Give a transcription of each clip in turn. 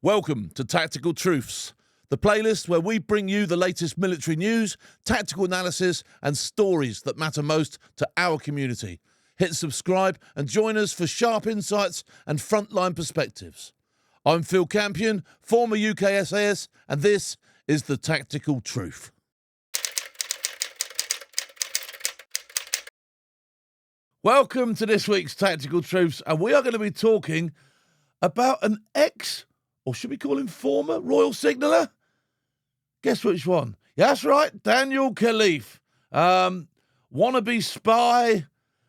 Welcome to Tactical Truths, the playlist where we bring you the latest military news, tactical analysis, and stories that matter most to our community. Hit subscribe and join us for sharp insights and frontline perspectives. I'm Phil Campion, former UK SAS, and this is the Tactical Truth. Welcome to this week's Tactical Truths, and we are going to be talking about an or should we call him former Royal Signaller? Guess which one? Yeah, that's right, Daniel Khalif. Wannabe spy.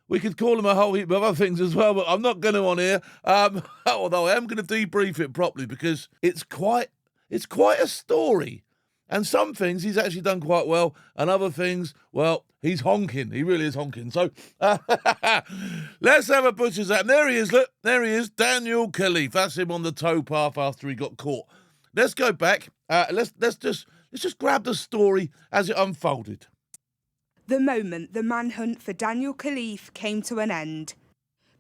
We could call him a whole heap of other things as well, but I'm not going to on here. Although I am going to debrief it properly because it's quite a story. And some things he's actually done quite well, and other things, well, he's honking. He really is honking. So let's have a butcher's hat. And there he is, look. There he is, Daniel Khalif. That's him on the towpath after he got caught. Let's go back. Let's just grab the story as it unfolded. The moment the manhunt for Daniel Khalif came to an end,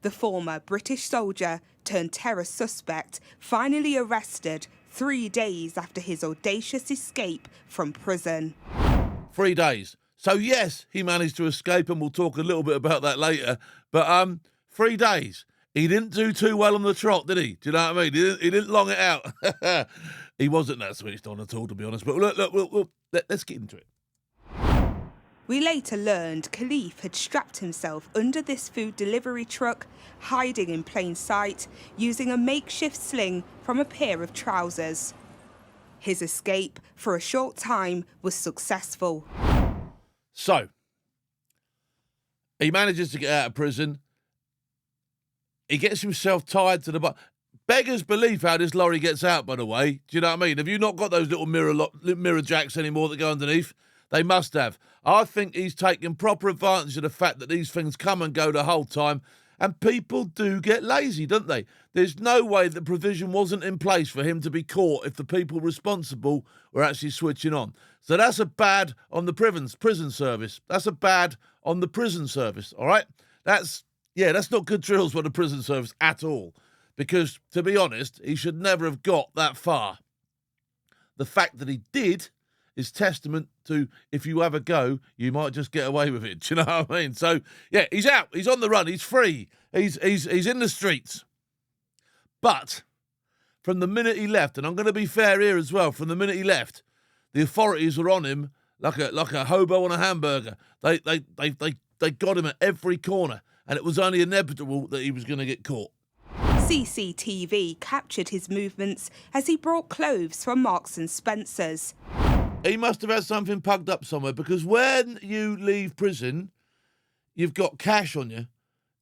the former British soldier turned terror suspect finally arrested 3 days after his audacious escape from prison. 3 days. So yes, he managed to escape, and we'll talk a little bit about that later. But 3 days. He didn't do too well on the trot, did he? Do you know what I mean? He didn't long it out. He wasn't that switched on at all, to be honest. But let's get into it. We later learned Khalif had strapped himself under this food delivery truck, hiding in plain sight, using a makeshift sling from a pair of trousers. His escape, for a short time, was successful. So, he manages to get out of prison. He gets himself tied to the bar. Beggars belief how this lorry gets out, by the way. Do you know what I mean? Have you not got those little mirror jacks anymore that go underneath? They must have. I think he's taken proper advantage of the fact that these things come and go the whole time, and people do get lazy, don't they? There's no way the provision wasn't in place for him to be caught if the people responsible were actually switching on. So that's a bad on the prison service. That's a bad on the prison service, all right? That's not good drills for the prison service at all. Because, to be honest, he should never have got that far. The fact that he did is testament to, if you have a go, you might just get away with it. Do you know what I mean? So, yeah, he's out. He's on the run. He's free. He's in the streets. But from the minute he left, and I'm going to be fair here as well, from the minute he left, the authorities were on him like a hobo on a hamburger. They got him at every corner, and it was only inevitable that he was going to get caught. CCTV captured his movements as he brought clothes from Marks and Spencer's. He must have had something pugged up somewhere, because when you leave prison, you've got cash on you.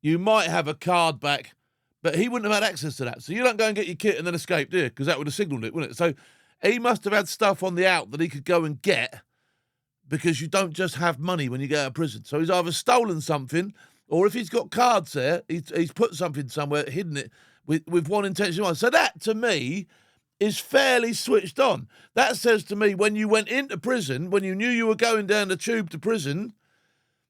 You might have a card back, but he wouldn't have had access to that. So you don't go and get your kit and then escape, do you? Because that would have signalled it, wouldn't it? So he must have had stuff on the out that he could go and get, because you don't just have money when you get out of prison. So he's either stolen something, or if he's got cards there, he's put something somewhere, hidden it with one intention in mind. So that, to me, is fairly switched on. That says to me, when you went into prison, when you knew you were going down the tube to prison,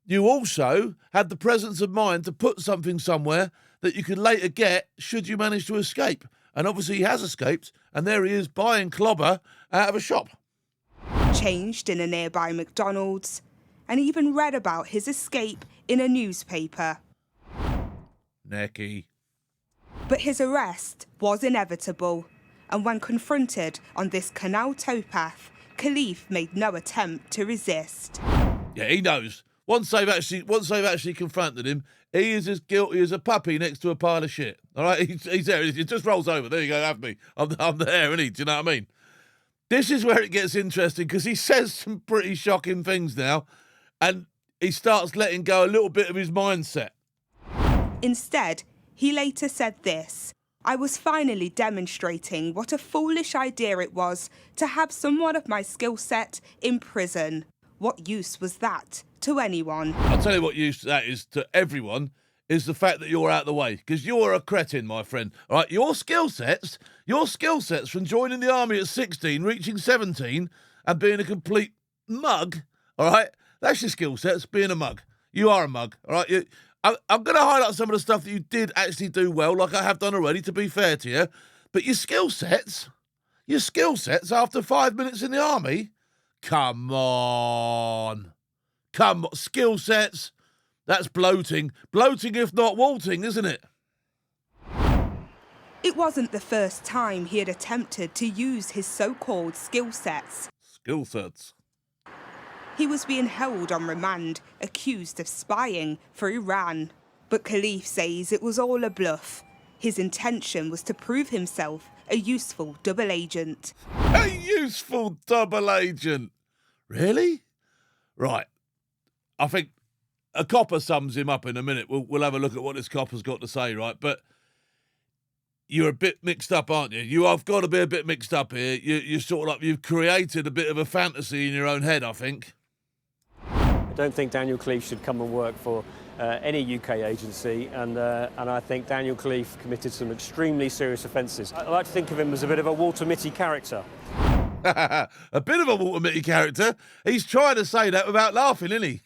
you also had the presence of mind to put something somewhere that you could later get should you manage to escape. And obviously he has escaped, and there he is buying clobber out of a shop. Changed in a nearby McDonald's, and even read about his escape in a newspaper. Necky. But his arrest was inevitable. And when confronted on this canal towpath, Khalif made no attempt to resist. Yeah, he knows. Once they've actually confronted him, he is as guilty as a puppy next to a pile of shit. All right, he's there. He just rolls over. There you go, have me. I'm there, isn't he? Do you know what I mean? This is where it gets interesting, because he says some pretty shocking things now, and he starts letting go a little bit of his mindset. Instead, he later said this: "I was finally demonstrating what a foolish idea it was to have somewhat of my skill set in prison. What use was that to anyone?" I'll tell you what use that is to everyone, is the fact that you're out of the way, because you're a cretin, my friend. All right, your skill sets from joining the army at 16, reaching 17, and being a complete mug, all right, that's your skill sets, being a mug. You are a mug, all right? I'm going to highlight some of the stuff that you did actually do well, like I have done already, to be fair to you. But your skill sets, Your skill sets after 5 minutes in the army? Come on. Come on. Skill sets. That's bloating. Bloating, if not walting, isn't it? It wasn't the first time he had attempted to use his so-called skill sets. Skill sets. He was being held on remand, accused of spying for Iran. But Khalif says it was all a bluff. His intention was to prove himself a useful double agent. A useful double agent? Really? Right. I think a copper sums him up in a minute. We'll have a look at what this copper's got to say, right? But you're a bit mixed up, aren't you? You have got to be a bit mixed up here. You're sort of like, you've created a bit of a fantasy in your own head, I think. I don't think Daniel Khalif should come and work for any UK agency, and I think Daniel Khalif committed some extremely serious offences. I like to think of him as a bit of a Walter Mitty character. A bit of a Walter Mitty character. He's trying to say that without laughing, isn't he?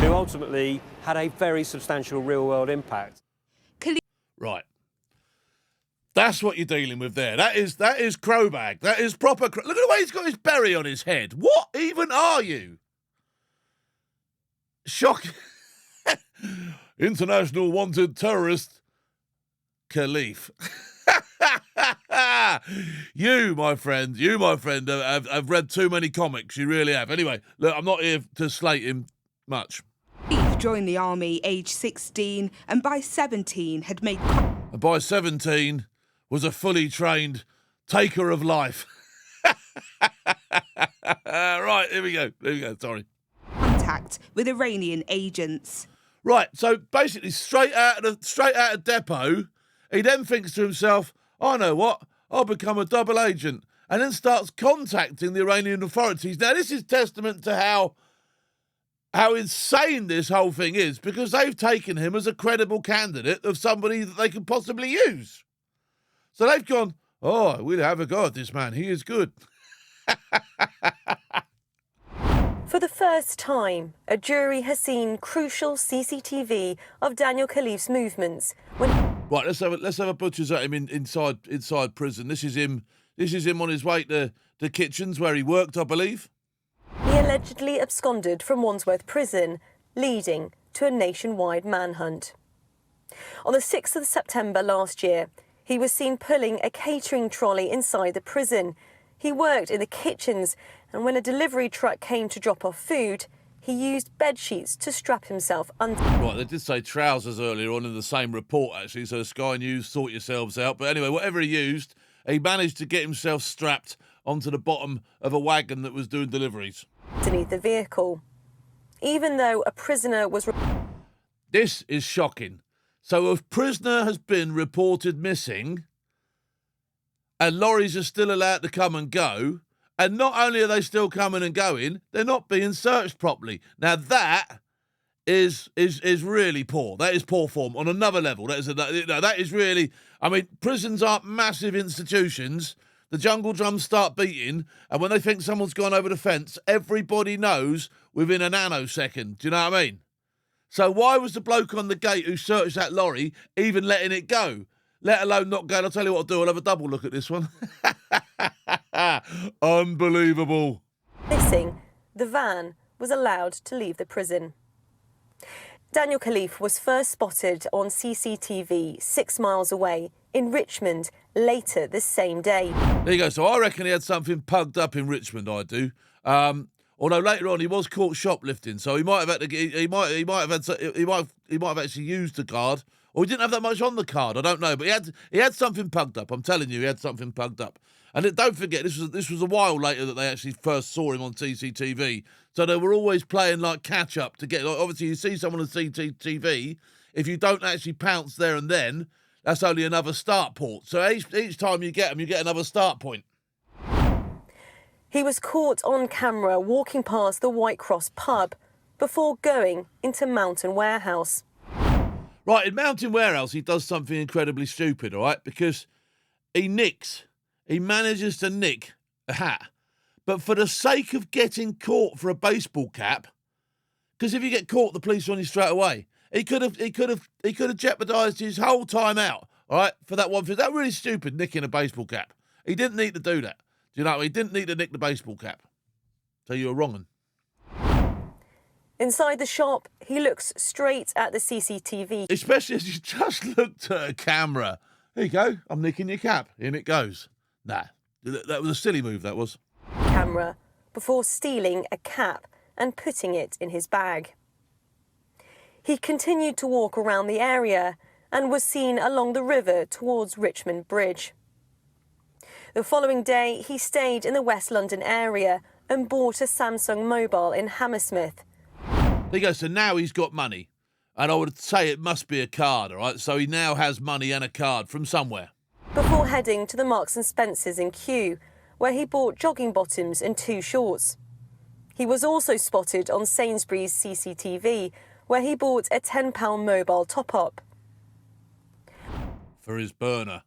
Who ultimately had a very substantial real-world impact. Right. That's what you're dealing with there. That is crowbag. That is proper. Look at the way he's got his berry on his head. What even are you? Shock. International wanted terrorist Khalif. You, my friend, have read too many comics. You really have. Anyway, look, I'm not here to slate him much. Khalif joined the army aged 16 and by 17 had made... And by 17 was a fully trained taker of life. Right, here we go, sorry. ...contact with Iranian agents. Right, so basically straight out of depot, he then thinks to himself, I know what, I'll become a double agent, and then starts contacting the Iranian authorities. Now, this is testament to how insane this whole thing is, because they've taken him as a credible candidate of somebody that they could possibly use. So they've gone, oh, we'll have a go at this man. He is good. For the first time, a jury has seen crucial CCTV of Daniel Khalif's movements. Right, let's have a butcher's at him inside prison. This is him on his way to the kitchens where he worked, I believe. He allegedly absconded from Wandsworth Prison, leading to a nationwide manhunt. On the 6th of September last year, he was seen pulling a catering trolley inside the prison. He worked in the kitchens, and when a delivery truck came to drop off food, he used bed sheets to strap himself under. Right, they did say trousers earlier on in the same report, actually, so Sky News, sort yourselves out. But anyway, whatever he used, he managed to get himself strapped onto the bottom of a wagon that was doing deliveries. Beneath the vehicle. Even though a prisoner was... This is shocking. So a prisoner has been reported missing, and lorries are still allowed to come and go, and not only are they still coming and going, they're not being searched properly. Now that is really poor. That is poor form on another level. That is really... I mean, prisons aren't massive institutions. The jungle drums start beating, and when they think someone's gone over the fence, everybody knows within a nanosecond. Do you know what I mean? So why was the bloke on the gate who searched that lorry even letting it go? Let alone not going, I'll tell you what I'll do, I'll have a double look at this one. Unbelievable. Missing, the van was allowed to leave the prison. Daniel Khalif was first spotted on CCTV 6 miles away in Richmond later this same day. There you go. So I reckon he had something pugged up in Richmond, I do. Although later on he was caught shoplifting, so he might have had to, he might have actually used the card, or he didn't have that much on the card. I don't know, but he had something pugged up. I'm telling you, he had something pugged up. And don't forget, this was a while later that they actually first saw him on CCTV. So they were always playing like catch up to get. Like, obviously, you see someone on CCTV. If you don't actually pounce there and then, that's only another start port. So each time you get them, you get another start point. He was caught on camera walking past the White Cross pub before going into Mountain Warehouse. Right, in Mountain Warehouse, he does something incredibly stupid, all right? Because he manages to nick a hat. But for the sake of getting caught for a baseball cap, because if you get caught, the police are on you straight away. He could have jeopardised his whole time out all right, for that one thing. That really stupid, nicking a baseball cap. He didn't need to do that. Do you know what I mean? He didn't need to nick the baseball cap. So you were wrong 'un. Inside the shop, he looks straight at the CCTV. Especially as you just looked at a camera. There you go. I'm nicking your cap. In it goes. Nah, that was a silly move, that was. Camera before stealing a cap and putting it in his bag. He continued to walk around the area and was seen along the river towards Richmond Bridge. The following day, he stayed in the West London area and bought a Samsung mobile in Hammersmith. There you go. So now he's got money. And I would say it must be a card, all right? So he now has money and a card from somewhere. Before heading to the Marks and Spencer's in Kew, where he bought jogging bottoms and 2 shorts. He was also spotted on Sainsbury's CCTV, where he bought a £10 mobile top-up. For his burner.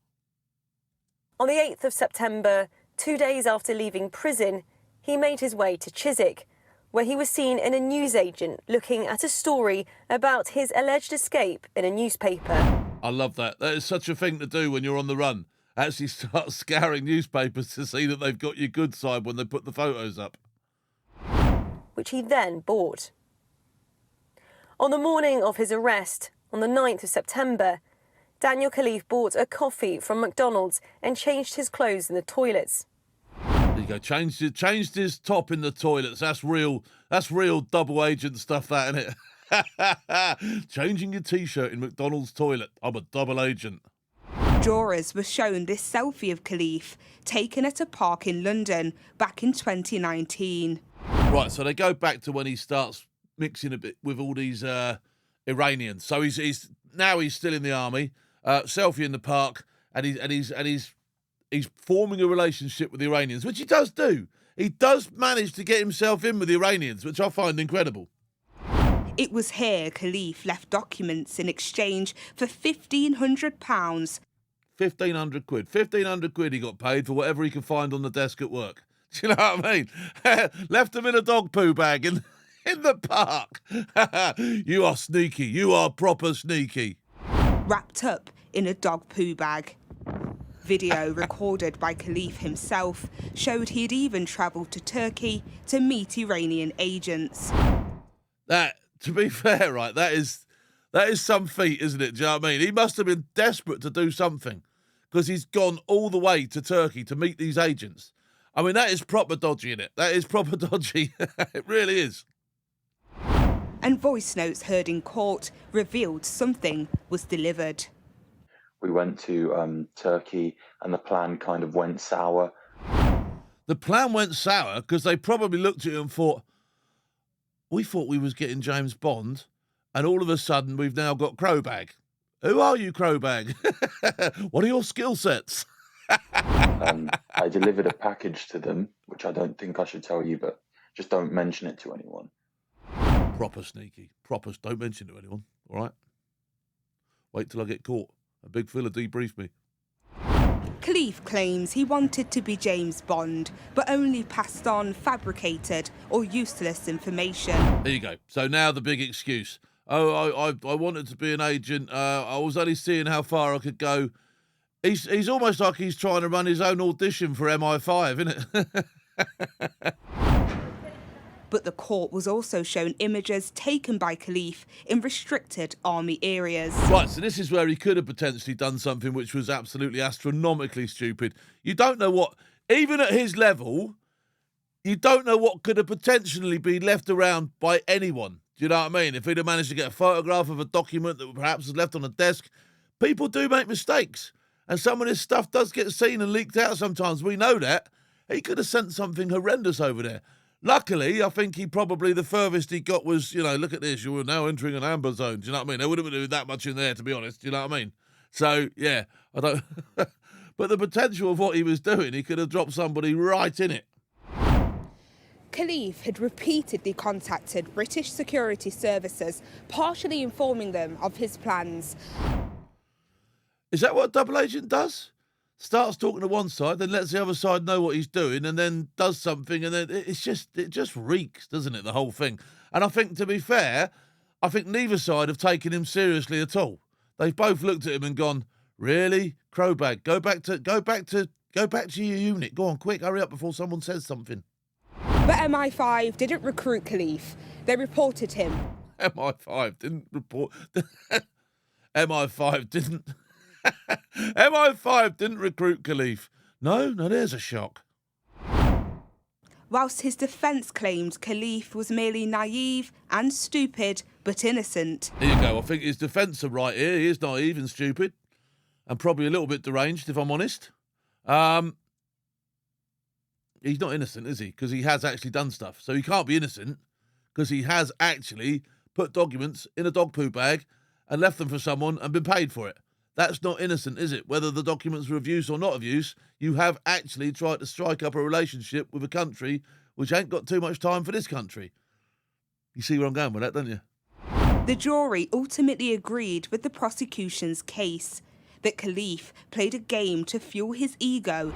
On the 8th of September, 2 days after leaving prison, he made his way to Chiswick, where he was seen in a newsagent looking at a story about his alleged escape in a newspaper. I love that. That is such a thing to do when you're on the run. Actually start scouring newspapers to see that they've got your good side when they put the photos up. Which he then bought. On the morning of his arrest, on the 9th of September, Daniel Khalif bought a coffee from McDonald's and changed his clothes in the toilets. There you go. Changed his top in the toilets. That's real double agent stuff, that, isn't it? Changing your T-shirt in McDonald's toilet. I'm a double agent. Jurors were shown this selfie of Khalif taken at a park in London back in 2019. Right, so they go back to when he starts mixing a bit with all these Iranians. So he's still in the army, selfie in the park, and he's forming a relationship with the Iranians, which he does do. He does manage to get himself in with the Iranians, which I find incredible. It was here Khalif left documents in exchange for £1,500. 1,500 quid. 1,500 quid he got paid for whatever he could find on the desk at work. Do you know what I mean? Left him in a dog poo bag in the park. You are sneaky. You are proper sneaky. Wrapped up in a dog poo bag. Video recorded by Khalif himself showed he'd even travelled to Turkey to meet Iranian agents. That, to be fair, right, that is some feat, isn't it? Do you know what I mean? He must have been desperate to do something because he's gone all the way to Turkey to meet these agents. I mean, that is proper dodgy, isn't it? That is proper dodgy. It really is. And voice notes heard in court revealed something was delivered. We went to Turkey and the plan kind of went sour. The plan went sour because they probably looked at it and thought, we thought we was getting James Bond, and all of a sudden we've now got Crowbag. Who are you, Crowbag? What are your skill sets? I delivered a package to them, which I don't think I should tell you, but just don't mention it to anyone. Proper sneaky. Proper. Don't mention it to anyone, all right? Wait till I get caught. A big fella debriefed me. Khalif claims he wanted to be James Bond, but only passed on fabricated or useless information. There you go. So now the big excuse. Oh, I wanted to be an agent. I was only seeing how far I could go. He's almost like he's trying to run his own audition for MI5, isn't it? But the court was also shown images taken by Khalif in restricted army areas. Right, so this is where he could have potentially done something which was absolutely astronomically stupid. You don't know what, even at his level, you don't know what could have potentially been left around by anyone. Do you know what I mean? If he'd have managed to get a photograph of a document that perhaps was left on a desk, people do make mistakes. And some of this stuff does get seen and leaked out sometimes. We know that. He could have sent something horrendous over there. Luckily, I think the furthest he got was, look at this, you are now entering an amber zone. Do you know what I mean? There wouldn't have been that much in there, to be honest. Do you know what I mean? So, yeah, I don't... But the potential of what he was doing, he could have dropped somebody right in it. Khalif had repeatedly contacted British security services, partially informing them of his plans. Is that what a double agent does? Starts talking to one side, then lets the other side know what he's doing, and then does something, and then it just reeks, doesn't it, the whole thing? And I think, to be fair, I think neither side have taken him seriously at all. They've both looked at him and gone, Really? Crowbag, go back to your unit. Go on, quick, hurry up before someone says something. But MI5 didn't recruit Khalif. They reported him. MI5 didn't report. MI5 didn't. MI5 didn't recruit Khalif. No, there's a shock. Whilst his defence claimed Khalif was merely naive and stupid, but innocent. Here you go. I think his defence are right here. He is naive and stupid, and probably a little bit deranged, if I'm honest. He's not innocent, is he? Because he has actually done stuff. So he can't be innocent because he has actually put documents in a dog poo bag and left them for someone and been paid for it. That's not innocent, is it? Whether the documents were of use or not of use, you have actually tried to strike up a relationship with a country which ain't got too much time for this country. You see where I'm going with that, don't you? The jury ultimately agreed with the prosecution's case that Khalif played a game to fuel his ego.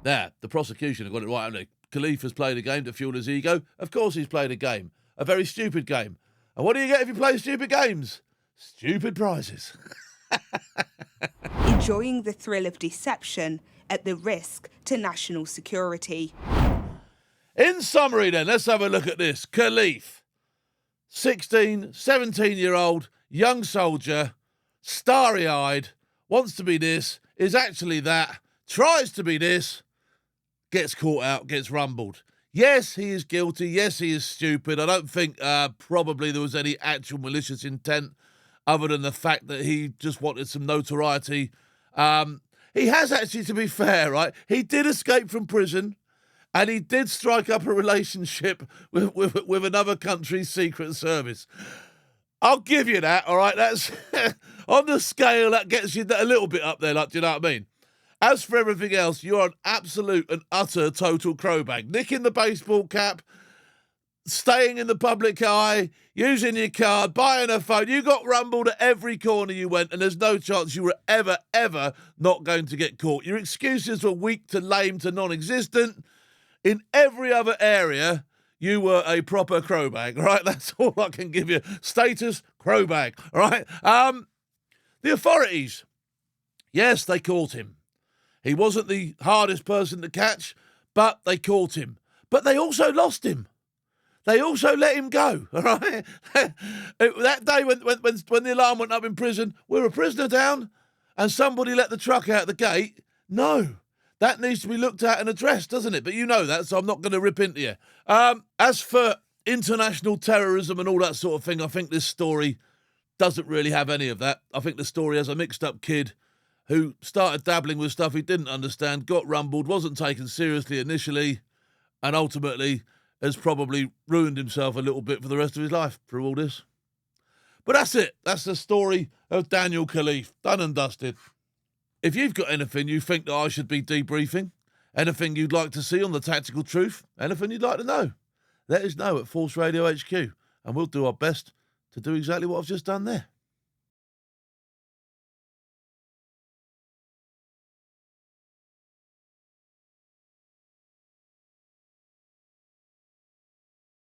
There, the prosecution have got it right, haven't they? Khalif has played a game to fuel his ego. Of course he's played a game. A very stupid game. And what do you get if you play stupid games? Stupid prizes. Enjoying the thrill of deception at the risk to national security. In summary then, let's have a look at this. Khalif, 16, 17-year-old, young soldier, starry-eyed, wants to be this, is actually that, tries to be this, gets caught out, gets rumbled. Yes, he is guilty. Yes, he is stupid. I don't think probably there was any actual malicious intent other than the fact that he just wanted some notoriety. He has actually, to be fair, right, he did escape from prison and he did strike up a relationship with another country's secret service. I'll give you that, all right? That's on the scale, that gets you a little bit up there, like, do you know what I mean? As for everything else, you're an absolute and utter total crowbag. Nicking the baseball cap, staying in the public eye, using your card, buying a phone. You got rumbled at every corner you went, and there's no chance you were ever not going to get caught. Your excuses were weak to lame to non-existent. In every other area, you were a proper crowbag, right? That's all I can give you. Status, crowbag, all right? The authorities, yes, they caught him. He wasn't the hardest person to catch, but they caught him. But they also lost him. They also let him go, all right? That day when the alarm went up in prison, we're a prisoner down, and somebody let the truck out the gate. No, that needs to be looked at and addressed, doesn't it? But you know that, so I'm not going to rip into you. As for international terrorism and all that sort of thing, I think this story doesn't really have any of that. I think the story has a mixed-up kid who started dabbling with stuff he didn't understand, got rumbled, wasn't taken seriously initially, and ultimately has probably ruined himself a little bit for the rest of his life through all this. But that's it. That's the story of Daniel Khalif. Done and dusted. If you've got anything you think that I should be debriefing, anything you'd like to see on the Tactical Truth, anything you'd like to know, let us know at Force Radio HQ, and we'll do our best to do exactly what I've just done there.